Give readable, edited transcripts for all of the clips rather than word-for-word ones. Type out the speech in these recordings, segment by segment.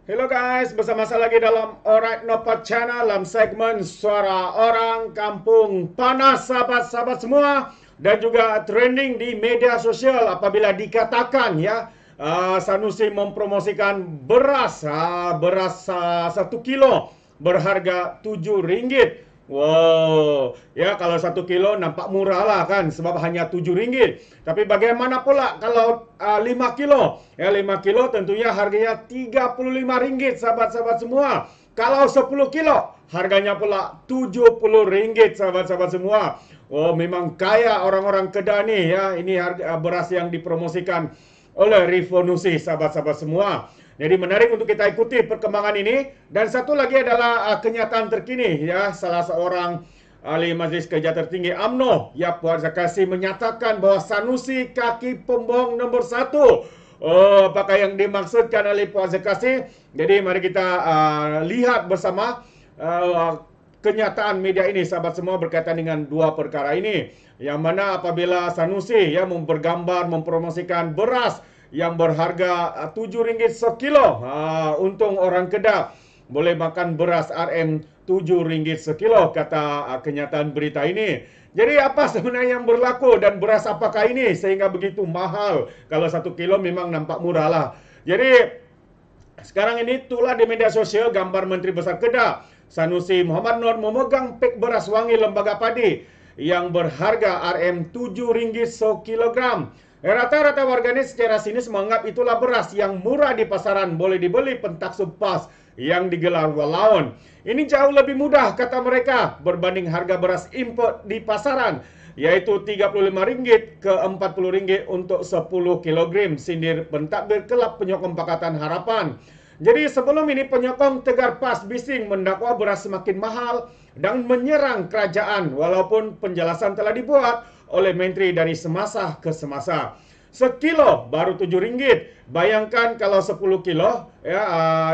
Hello guys, bersama saya lagi dalam Alright Nopat Channel dalam segmen Suara Orang Kampung Panas, sahabat-sahabat semua, dan juga trending di media sosial apabila dikatakan ya Sanusi mempromosikan beras 1 kilo berharga RM7. Wow, ya kalau 1 kilo nampak murah lah kan sebab hanya RM7. Tapi bagaimana pula kalau 5 kilo? Ya 5 kilo tentunya harganya RM35 sahabat-sahabat semua. Kalau 10 kilo harganya pula RM70 sahabat-sahabat semua. Oh memang kaya orang-orang Kedah nih ya. Ini harga beras yang dipromosikan oleh Revolusi sahabat-sahabat semua. Jadi menarik untuk kita ikuti perkembangan ini. Dan satu lagi adalah kenyataan terkini ya, salah seorang ahli Majlis Kerja Tertinggi UMNO ya, Puan Zakasi menyatakan bahwa Sanusi kaki pembohong nomor 1. Oh, apakah yang dimaksudkan oleh Puan Zakasi? Jadi mari kita lihat bersama kenyataan media ini sahabat semua berkaitan dengan dua perkara ini. Yang mana apabila Sanusi ya bergambar mempromosikan beras yang berharga RM7 sekilo. Untung orang Kedah boleh makan beras RM7 sekilo, kata kenyataan berita ini. Jadi apa sebenarnya yang berlaku dan beras apakah ini sehingga begitu mahal? Kalau 1 kilo memang nampak murah lah. Jadi sekarang ini tulah di media sosial gambar Menteri Besar Kedah Sanusi Muhammad Nur memegang pek beras wangi lembaga padi yang berharga RM7 sekilogram. Rata-rata warganet secara sinis menganggap itulah beras yang murah di pasaran, boleh dibeli pentaksub pas yang digelar walaun. Ini jauh lebih mudah kata mereka berbanding harga beras import di pasaran, yaitu RM35 ke RM40 untuk 10 kilogram, sindir pentadbir Kelab Penyokong Pakatan Harapan. Jadi sebelum ini penyokong Tegar Pas bising mendakwa beras semakin mahal dan menyerang kerajaan, walaupun penjelasan telah dibuat oleh menteri dari semasa ke semasa. Sekilo baru RM7. Bayangkan kalau 10 kilo ya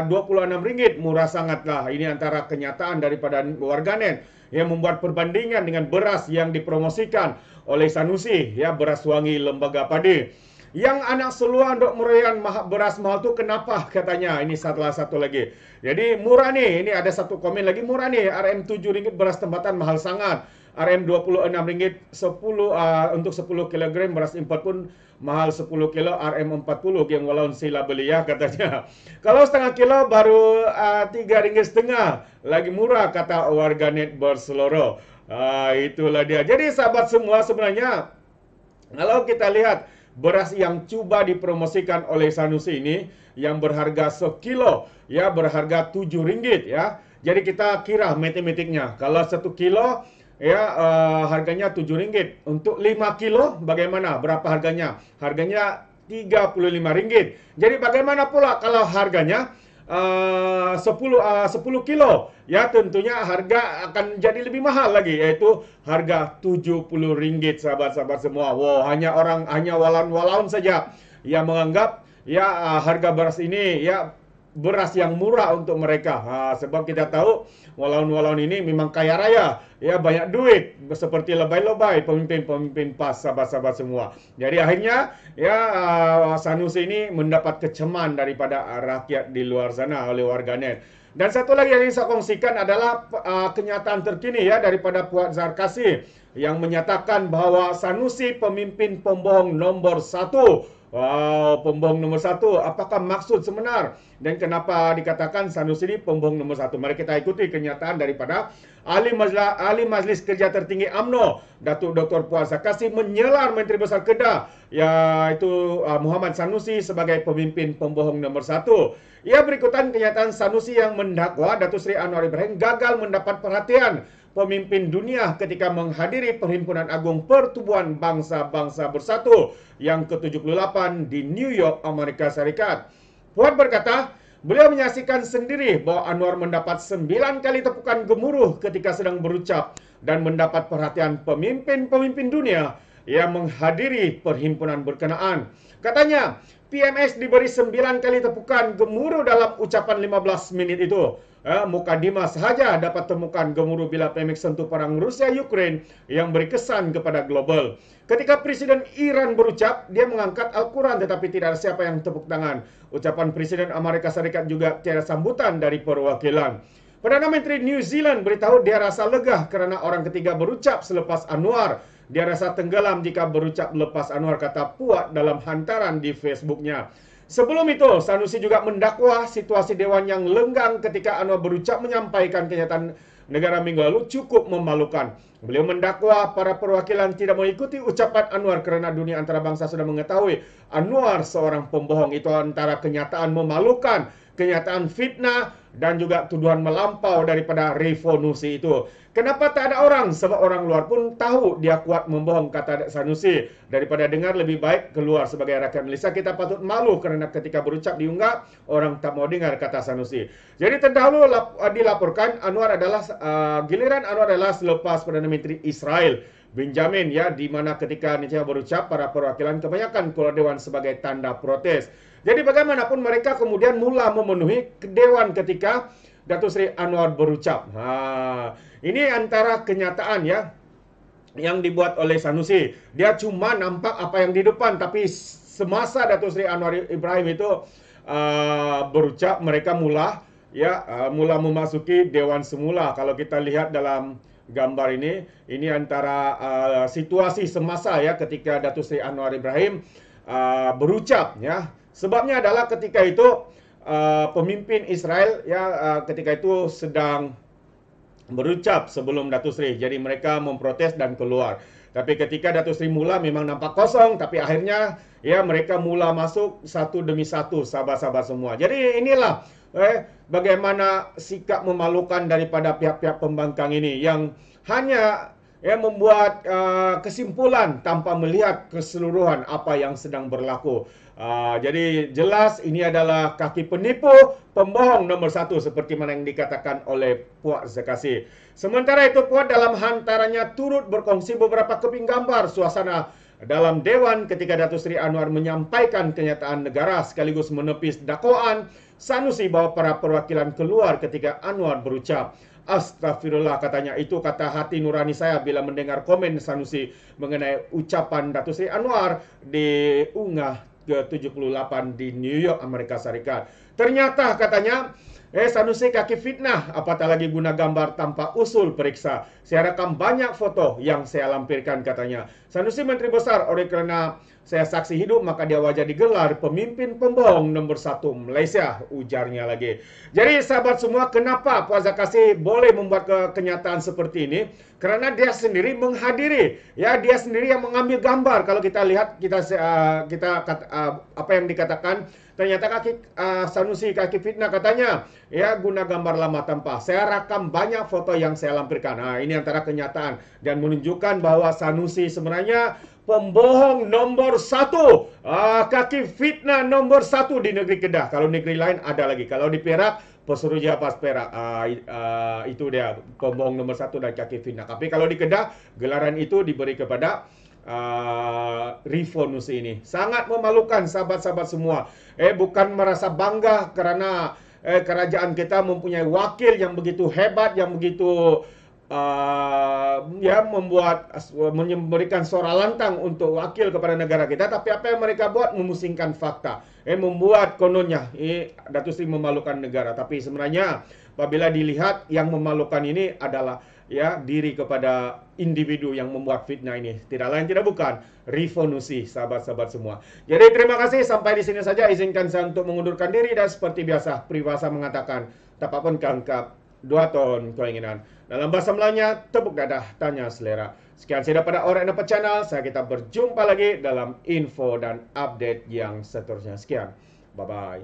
RM26, murah sangatlah. Ini antara kenyataan daripada warganet yang membuat perbandingan dengan beras yang dipromosikan oleh Sanusi ya, beras wangi lembaga padi. Yang anak seluar dok merayan beras mahal tu kenapa katanya? Ini salah satu lagi. Jadi murah nih, ini ada satu komen lagi, murah nih, RM7 beras tempatan mahal sangat. RM26 10 untuk 10 kilogram, beras import pun mahal 10 kilo RM40 yang walau sila beli ya katanya. Kalau setengah kilo baru RM3,5 lagi murah kata warganet berseloroh. Itulah dia. Jadi sahabat semua, sebenarnya kalau kita lihat beras yang cuba dipromosikan oleh Sanusi ini yang berharga sekilo ya, berharga RM7 ya. Jadi kita kira matematiknya, kalau 1 kilo ya harganya RM7. Untuk 5 kilo bagaimana? Berapa harganya? Harganya RM35. Jadi bagaimana pula kalau harganya 10 kilo ya, tentunya harga akan jadi lebih mahal lagi, yaitu harga RM70 sahabat-sahabat semua. Wow, hanya walaun-walaun saja yang menganggap ya harga beras ini ya beras yang murah untuk mereka. Sebab kita tahu walaun-walaun ini memang kaya raya, ya banyak duit, seperti lebay-lebay pemimpin-pemimpin PAS sahabat-sahabat semua. Jadi akhirnya ya Sanusi ini mendapat kecaman daripada rakyat di luar sana oleh warganet. Dan satu lagi yang ingin saya kongsikan adalah kenyataan terkini ya daripada Puan Zakasi yang menyatakan bahwa Sanusi pemimpin pembohong nomor 1. Wow, pembohong nomor 1. Apakah maksud sebenar? Dan kenapa dikatakan Sanusi ini pembohong nomor 1? Mari kita ikuti kenyataan daripada Ahli Majlis Kerja Tertinggi UMNO, Datuk Dr. Puan Zakasi menyelar Menteri Besar Kedah, yaitu Muhammad Sanusi sebagai pemimpin pembohong nomor 1. Ia berikutan kenyataan Sanusi yang mendakwa Datuk Seri Anwar Ibrahim gagal mendapat perhatian pemimpin dunia ketika menghadiri Perhimpunan Agung Pertubuhan Bangsa-Bangsa Bersatu yang ke-78 di New York, Amerika Serikat. Puan berkata, beliau menyaksikan sendiri bahwa Anwar mendapat 9 kali tepukan gemuruh ketika sedang berucap dan mendapat perhatian pemimpin-pemimpin dunia. yang menghadiri perhimpunan berkenaan. Katanya, PMS diberi 9 kali tepukan gemuruh dalam ucapan 15 menit itu. Mukadimah sahaja dapat temukan gemuruh bila PMS sentuh perang Rusia-Ukraine yang beri kesan kepada global. Ketika Presiden Iran berucap, dia mengangkat Al-Quran tetapi tidak ada siapa yang tepuk tangan. Ucapan Presiden Amerika Serikat juga tiada sambutan dari perwakilan. Perdana Menteri New Zealand beritahu dia rasa lega kerana orang ketiga berucap selepas Anwar. Dia rasa tenggelam jika berucap lepas Anwar, kata Puat dalam hantaran di Facebooknya. Sebelum itu, Sanusi juga mendakwa situasi Dewan yang lenggang ketika Anwar berucap menyampaikan kenyataan negara minggu lalu cukup memalukan. Beliau mendakwa para perwakilan tidak mengikuti ucapan Anwar kerana dunia antarabangsa sudah mengetahui Anwar seorang pembohong. Itu antara kenyataan memalukan, kenyataan fitnah, dan juga tuduhan melampau daripada revolusi itu. Kenapa tak ada orang? Sebab orang luar pun tahu dia kuat membohong, kata Sanusi. Daripada dengar, lebih baik keluar. Sebagai rakyat Malaysia, kita patut malu kerana ketika berucap diunggah, orang tak mau dengar, kata Sanusi. Jadi terdahulu dilaporkan Anwar adalah giliran Anwar adalah selepas Perdana Menteri Israel Benjamin, ya, di mana ketika Netanyahu berucap, para perwakilan kebanyakan keluar Dewan sebagai tanda protes. Jadi bagaimanapun mereka kemudian mula memenuhi Dewan ketika Datuk Seri Anwar berucap. Ini antara kenyataan, ya, yang dibuat oleh Sanusi. Dia cuma nampak apa yang di depan, tapi semasa Datuk Seri Anwar Ibrahim itu berucap, mereka mula memasuki Dewan semula. Kalau kita lihat dalam gambar ini antara situasi semasa, ya, ketika Datuk Seri Anwar Ibrahim berucap, ya. Sebabnya adalah ketika itu pemimpin Israel, ya, ketika itu sedang berucap sebelum Datuk Seri. Jadi mereka memprotes dan keluar. Tapi ketika Datuk Seri mula memang nampak kosong, tapi akhirnya, ya, mereka mula masuk satu demi satu, sahabat-sahabat semua. Jadi inilah bagaimana sikap memalukan daripada pihak-pihak pembangkang ini yang hanya, ya, membuat kesimpulan tanpa melihat keseluruhan apa yang sedang berlaku. Jadi jelas ini adalah kaki penipu, pembohong nomor satu, seperti mana yang dikatakan oleh Puat Zakasi. Sementara itu, Puat dalam hantarannya turut berkongsi beberapa keping gambar suasana dalam Dewan ketika Datuk Seri Anwar menyampaikan kenyataan negara sekaligus menepis dakwaan Sanusi bahawa para perwakilan keluar ketika Anwar berucap. Astagfirullah, katanya, itu kata hati nurani saya bila mendengar komen Sanusi mengenai ucapan Datuk Seri Anwar di unggah ke-78 di New York, Amerika Serikat. Ternyata, katanya, Sanusi kaki fitnah, apatah lagi guna gambar tanpa usul periksa. Saya rakam banyak foto yang saya lampirkan, katanya. Sanusi Menteri Besar, oleh kerana saya saksi hidup, maka dia wajar digelar pemimpin pembohong nombor satu Malaysia, ujarnya lagi. Jadi sahabat semua, kenapa Puan Zakasi boleh membuat kenyataan seperti ini? Kerana dia sendiri menghadiri, ya, dia sendiri yang mengambil gambar. Kalau kita lihat, apa yang dikatakan, ternyata Sanusi kaki fitnah, katanya, ya, guna gambar lama tanpa. Saya rakam banyak foto yang saya lampirkan. Ini antara kenyataan dan menunjukkan bahwa Sanusi sebenarnya pembohong nomor satu, kaki fitnah nomor satu di negeri Kedah. Kalau negeri lain ada lagi. Kalau di Perak, Pesuruhjaya Pas Perak, itu dia pembohong nomor satu dan kaki fitnah. Tapi kalau di Kedah, gelaran itu diberi kepada revolusi ini. Sangat memalukan, sahabat-sahabat semua. Bukan merasa bangga kerana kerajaan kita mempunyai wakil yang begitu hebat, yang begitu memberikan suara lantang untuk wakil kepada negara kita. Tapi apa yang mereka buat? Memusingkan fakta, membuat kononnya Datuk Seri memalukan negara. Tapi sebenarnya apabila dilihat, yang memalukan ini adalah, ya, diri kepada individu yang membuat fitnah ini. Tidak lain tidak bukan revolusi, sahabat-sahabat semua. Jadi terima kasih, sampai di sini saja. Izinkan saya untuk mengundurkan diri, dan seperti biasa peribahasa mengatakan, tapak pun kangkap, 2 ton keinginan. Dalam bahasa Melayunya, tepuk dadah, tanya selera. Sekian saya daripada Orang Dapat Channel. Kita berjumpa lagi dalam info dan update yang seterusnya. Sekian. Bye-bye.